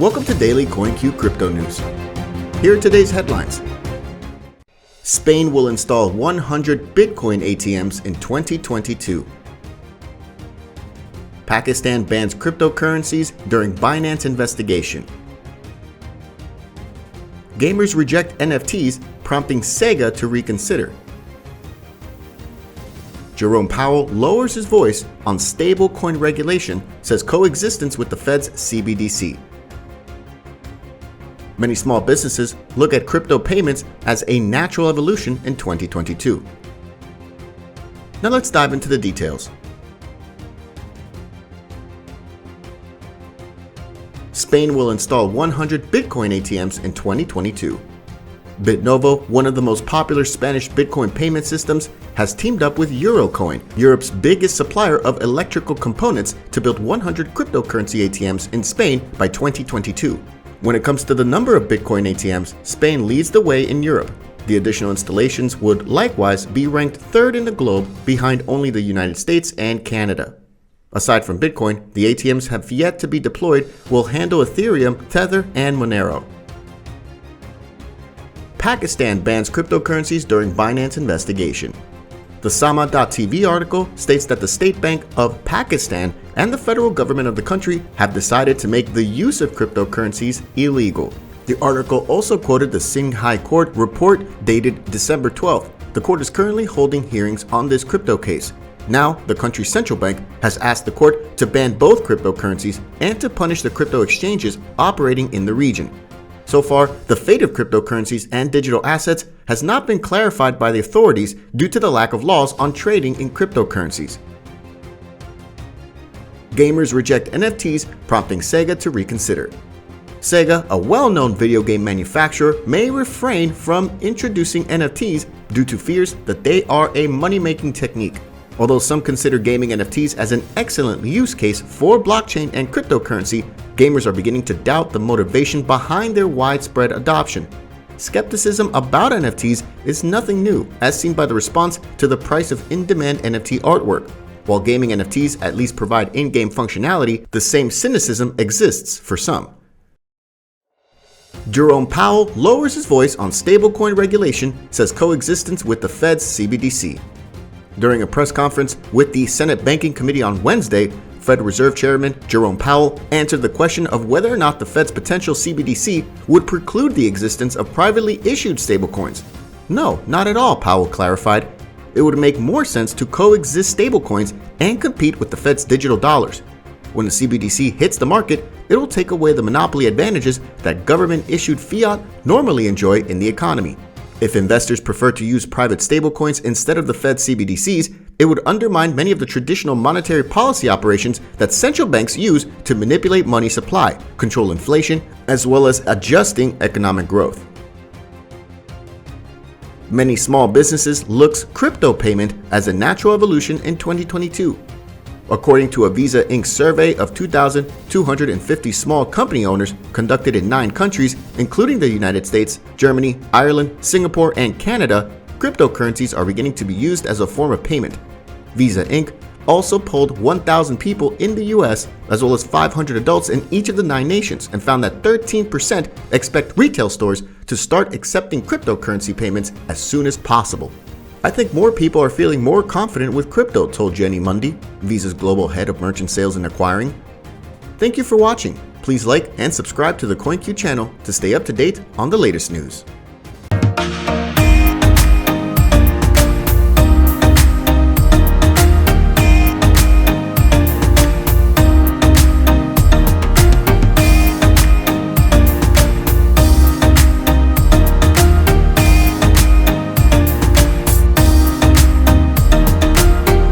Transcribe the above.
Welcome to Daily CoinCu Crypto News. Here are today's headlines. Spain will install 100 Bitcoin ATMs in 2022. Pakistan bans cryptocurrencies during Binance investigation. Gamers reject NFTs, prompting Sega to reconsider. Jerome Powell lowers his voice on stablecoin regulation, says coexistence with the Fed's CBDC. Many small businesses look at crypto payments as a natural evolution in 2022. Now let's dive into the details. Spain will install 100 Bitcoin ATMs in 2022. Bitnovo, one of the most popular Spanish Bitcoin payment systems, has teamed up with Eurocoin, Europe's biggest supplier of electrical components, to build 100 cryptocurrency ATMs in Spain by 2022. When it comes to the number of Bitcoin ATMs, Spain leads the way in Europe. The additional installations would likewise be ranked third in the globe, behind only the United States and Canada. Aside from Bitcoin, the ATMs have yet to be deployed will handle Ethereum, Tether, and Monero. Pakistan bans cryptocurrencies during Binance investigation. The Sama.tv article states that the State Bank of Pakistan and the federal government of the country have decided to make the use of cryptocurrencies illegal. The article also quoted the Singh High Court report dated December 12th. The court is currently holding hearings on this crypto case. Now, the country's central bank has asked the court to ban both cryptocurrencies and to punish the crypto exchanges operating in the region. So far, the fate of cryptocurrencies and digital assets has not been clarified by the authorities due to the lack of laws on trading in cryptocurrencies. Gamers reject NFTs, prompting Sega to reconsider. Sega, a well-known video game manufacturer, may refrain from introducing NFTs due to fears that they are a money-making technique. Although some consider gaming NFTs as an excellent use case for blockchain and cryptocurrency, gamers are beginning to doubt the motivation behind their widespread adoption. Skepticism about NFTs is nothing new, as seen by the response to the price of in-demand NFT artwork. While gaming NFTs at least provide in-game functionality, the same cynicism exists for some. Jerome Powell lowers his voice on stablecoin regulation, says coexistence with the Fed's CBDC. During a press conference with the Senate Banking Committee on Wednesday, Federal Reserve Chairman Jerome Powell answered the question of whether or not the Fed's potential CBDC would preclude the existence of privately issued stablecoins. No, not at all, Powell clarified. It would make more sense to coexist stablecoins and compete with the Fed's digital dollars. When the CBDC hits the market, it will take away the monopoly advantages that government-issued fiat normally enjoy in the economy. If investors prefer to use private stablecoins instead of the Fed's CBDCs, it would undermine many of the traditional monetary policy operations that central banks use to manipulate money supply, control inflation, as well as adjusting economic growth. Many small businesses look crypto payment as a natural evolution in 2022. According to a Visa Inc. survey of 2,250 small company owners conducted in 9 countries, including the United States, Germany, Ireland, Singapore, and Canada, cryptocurrencies are beginning to be used as a form of payment. Visa Inc. also polled 1,000 people in the US, as well as 500 adults in each of the 9 nations, and found that 13% expect retail stores to start accepting cryptocurrency payments as soon as possible. I think more people are feeling more confident with crypto, told Jenny Mundy, Visa's global head of merchant sales and acquiring. Thank you for watching. Please like and subscribe to the CoinCu channel to stay up to date on the latest news.